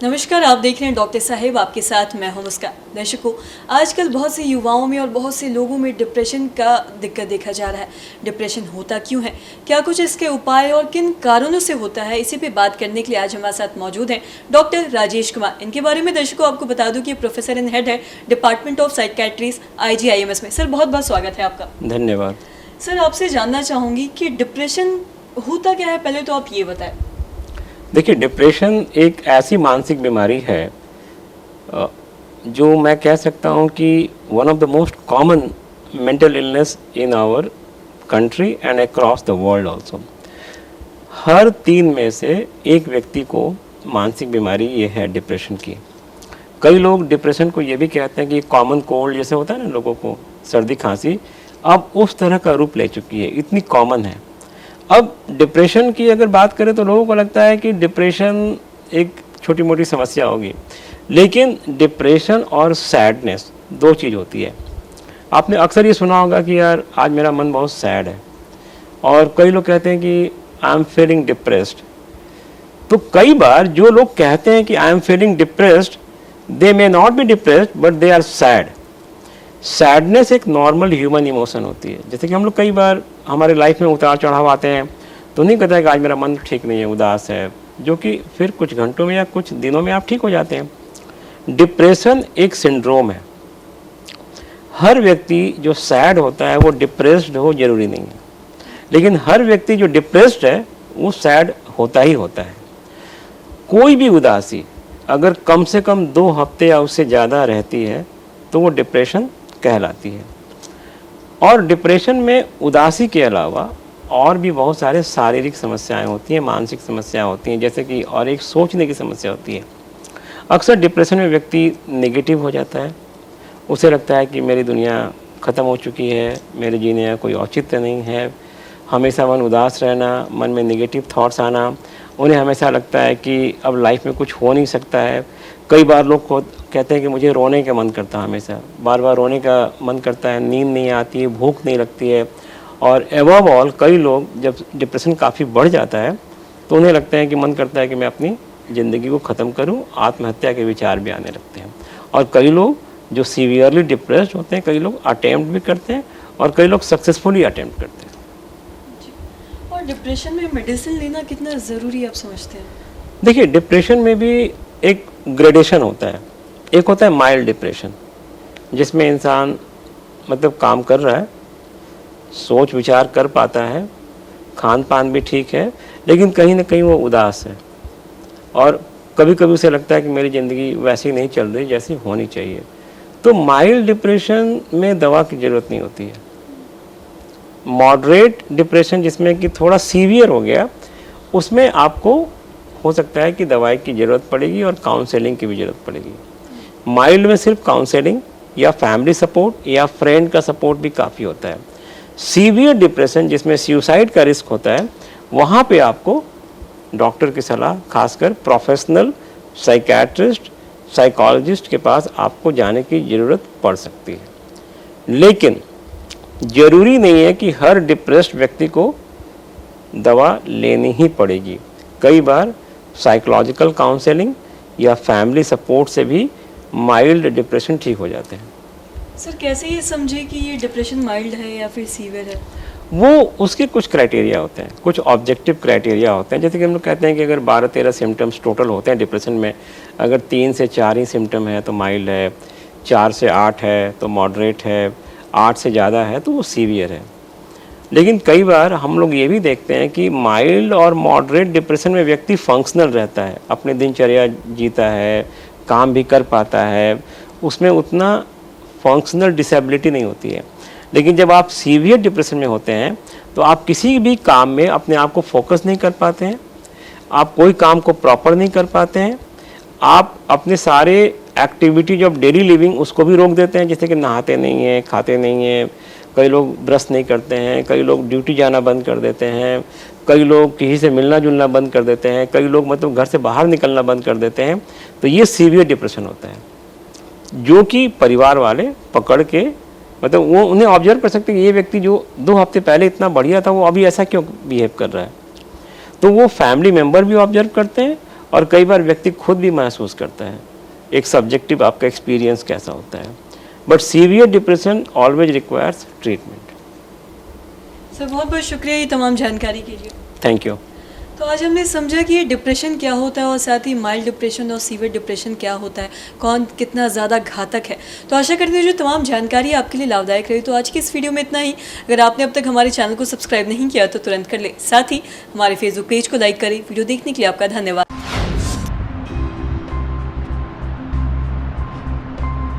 नमस्कार, आप देख रहे हैं डॉक्टर साहेब, आपके साथ मैं हूं मुस्कान। दर्शकों, आजकल बहुत से युवाओं में और बहुत से लोगों में डिप्रेशन का दिक्कत देखा जा रहा है। डिप्रेशन होता क्यों है, क्या कुछ इसके उपाय और किन कारणों से होता है, इसी पे बात करने के लिए आज हमारे साथ मौजूद हैं डॉक्टर राजेश कुमार। इनके बारे में दर्शकों आपको बता दूं कि प्रोफेसर एंड हेड है डिपार्टमेंट ऑफ साइकेट्रिस्ट IGIMS में। सर, बहुत बहुत स्वागत है आपका। धन्यवाद। सर, आपसे जानना चाहूँगी कि डिप्रेशन होता क्या है, पहले तो आप ये बताएं। देखिए, डिप्रेशन एक ऐसी मानसिक बीमारी है जो मैं कह सकता हूँ कि one of the most common mental illness in our country and across the world also. हर 3 में से एक व्यक्ति को मानसिक बीमारी ये है डिप्रेशन की। कई लोग डिप्रेशन को ये भी कहते हैं कि कॉमन कोल्ड जैसे होता है ना लोगों को, सर्दी खांसी, अब उस तरह का रूप ले चुकी है, इतनी कॉमन है। अब डिप्रेशन की अगर बात करें तो लोगों को लगता है कि डिप्रेशन एक छोटी मोटी समस्या होगी, लेकिन डिप्रेशन और सैडनेस 2 चीज़ होती है। आपने अक्सर ये सुना होगा कि यार आज मेरा मन बहुत सैड है, और कई लोग कहते हैं कि आई एम फीलिंग डिप्रेस्ड। तो कई बार जो लोग कहते हैं कि I am feeling depressed, they may not be depressed but they are sad. Sadness एक नॉर्मल ह्यूमन इमोशन होती है। जैसे कि हम लोग कई बार हमारे लाइफ में उतार चढ़ाव आते हैं तो नहीं कहता है कि आज मेरा मन ठीक नहीं है, उदास है, जो कि फिर कुछ घंटों में या कुछ दिनों में आप ठीक हो जाते हैं। डिप्रेशन एक सिंड्रोम है। हर व्यक्ति जो सैड होता है वो डिप्रेस्ड हो जरूरी नहीं है, लेकिन हर व्यक्ति जो डिप्रेस्ड है वो सैड होता ही होता है। कोई भी उदासी अगर कम से कम 2 हफ्ते या उससे ज़्यादा रहती है तो वो डिप्रेशन कहलाती है। और डिप्रेशन में उदासी के अलावा और भी बहुत सारे शारीरिक समस्याएं होती हैं, मानसिक समस्याएं होती हैं, जैसे कि और एक सोचने की समस्या होती है। अक्सर डिप्रेशन में व्यक्ति नेगेटिव हो जाता है, उसे लगता है कि मेरी दुनिया ख़त्म हो चुकी है, मेरे जीने का कोई औचित्य नहीं है, हमेशा मन उदास रहना, मन में नेगेटिव थॉट्स आना, उन्हें हमेशा लगता है कि अब लाइफ में कुछ हो नहीं सकता है। कई बार लोग को कहते हैं कि मुझे रोने का मन करता है, हमेशा बार बार रोने का मन करता है, नींद नहीं आती है, भूख नहीं लगती है। और एबव ऑल कई लोग जब डिप्रेशन काफ़ी बढ़ जाता है तो उन्हें लगता है कि मन करता है कि मैं अपनी ज़िंदगी को ख़त्म करूं, आत्महत्या के विचार भी आने लगते हैं। और कई लोग जो सीवियरली डिप्रेस्ड होते हैं, कई लोग अटेम्प्ट भी करते हैं और कई लोग सक्सेसफुली अटेम्प्ट करते हैं। और डिप्रेशन में मेडिसिन लेना कितना ज़रूरी आप समझते हैं? देखिए, डिप्रेशन में भी एक ग्रेडेशन होता है। एक होता है माइल्ड डिप्रेशन, जिसमें इंसान मतलब काम कर रहा है, सोच विचार कर पाता है, खान पान भी ठीक है, लेकिन कहीं ना कहीं वो उदास है और कभी कभी उसे लगता है कि मेरी ज़िंदगी वैसी नहीं चल रही जैसी होनी चाहिए। तो माइल्ड डिप्रेशन में दवा की ज़रूरत नहीं होती है। मॉडरेट डिप्रेशन, जिसमें कि थोड़ा सीवियर हो गया, उसमें आपको हो सकता है कि दवाई की ज़रूरत पड़ेगी और काउंसलिंग की भी ज़रूरत पड़ेगी। माइल्ड में सिर्फ काउंसलिंग या फैमिली सपोर्ट या फ्रेंड का सपोर्ट भी काफ़ी होता है। सीवियर डिप्रेशन, जिसमें सुसाइड का रिस्क होता है, वहाँ पे आपको डॉक्टर की सलाह, खासकर प्रोफेशनल साइकेट्रिस्ट, साइकोलॉजिस्ट के पास आपको जाने की ज़रूरत पड़ सकती है। लेकिन ज़रूरी नहीं है कि हर डिप्रेस्ड व्यक्ति को दवा लेनी ही पड़ेगी। कई बार साइकोलॉजिकल काउंसलिंग या फैमिली सपोर्ट से भी माइल्ड डिप्रेशन ठीक हो जाते हैं। सर, कैसे ये समझे कि ये डिप्रेशन माइल्ड है या फिर सीवियर है? वो उसके कुछ क्राइटेरिया होते हैं, कुछ ऑब्जेक्टिव क्राइटेरिया होते हैं। जैसे कि हम लोग कहते हैं कि अगर 12-13 सिम्टम्स टोटल होते हैं डिप्रेशन में, अगर 3 से 4 ही सिम्टम है तो माइल्ड है, 4 से 8 है तो मॉडरेट है, 8 से ज़्यादा है तो वो सीवियर है। लेकिन कई बार हम लोग ये भी देखते हैं कि माइल्ड और मॉडरेट डिप्रेशन में व्यक्ति फंक्शनल रहता है, अपने दिनचर्या जीता है, काम भी कर पाता है, उसमें उतना फंक्शनल डिसेबिलिटी नहीं होती है। लेकिन जब आप सीवियर डिप्रेशन में होते हैं तो आप किसी भी काम में अपने आप को फोकस नहीं कर पाते हैं, आप कोई काम को प्रॉपर नहीं कर पाते हैं, आप अपने सारे एक्टिविटी जो डेली लिविंग उसको भी रोक देते हैं, जैसे कि नहाते नहीं हैं, खाते नहीं हैं, कई लोग ब्रश नहीं करते हैं, कई लोग ड्यूटी जाना बंद कर देते हैं, कई लोग किसी से मिलना जुलना बंद कर देते हैं, कई लोग मतलब घर से बाहर निकलना बंद कर देते हैं। तो ये सीवियर डिप्रेशन होता है, जो कि परिवार वाले पकड़ के मतलब वो उन्हें ऑब्जर्व कर सकते हैं कि ये व्यक्ति जो 2 हफ्ते पहले इतना बढ़िया था वो अभी ऐसा क्यों बिहेव कर रहा है। तो वो फैमिली मेम्बर भी ऑब्जर्व करते हैं और कई बार व्यक्ति खुद भी महसूस करता है, एक सब्जेक्टिव आपका एक्सपीरियंस कैसा होता है। But severe depression always requires treatment. Sir बहुत बहुत शुक्रिया ये तमाम जानकारी के लिए। Thank you. तो आज हमने समझा कि ये डिप्रेशन क्या होता है और साथ ही माइल्ड डिप्रेशन और सीवियर डिप्रेशन क्या होता है, कौन कितना ज़्यादा घातक है। तो आशा करती हूँ जो तमाम जानकारी आपके लिए लाभदायक रही। तो आज की इस वीडियो में इतना ही। अगर आपने अब तक हमारे चैनल को सब्सक्राइब नहीं किया तो तुरंत कर ले, साथ ही हमारे फेसबुक पेज को लाइक करें। वीडियो देखने के लिए आपका धन्यवाद।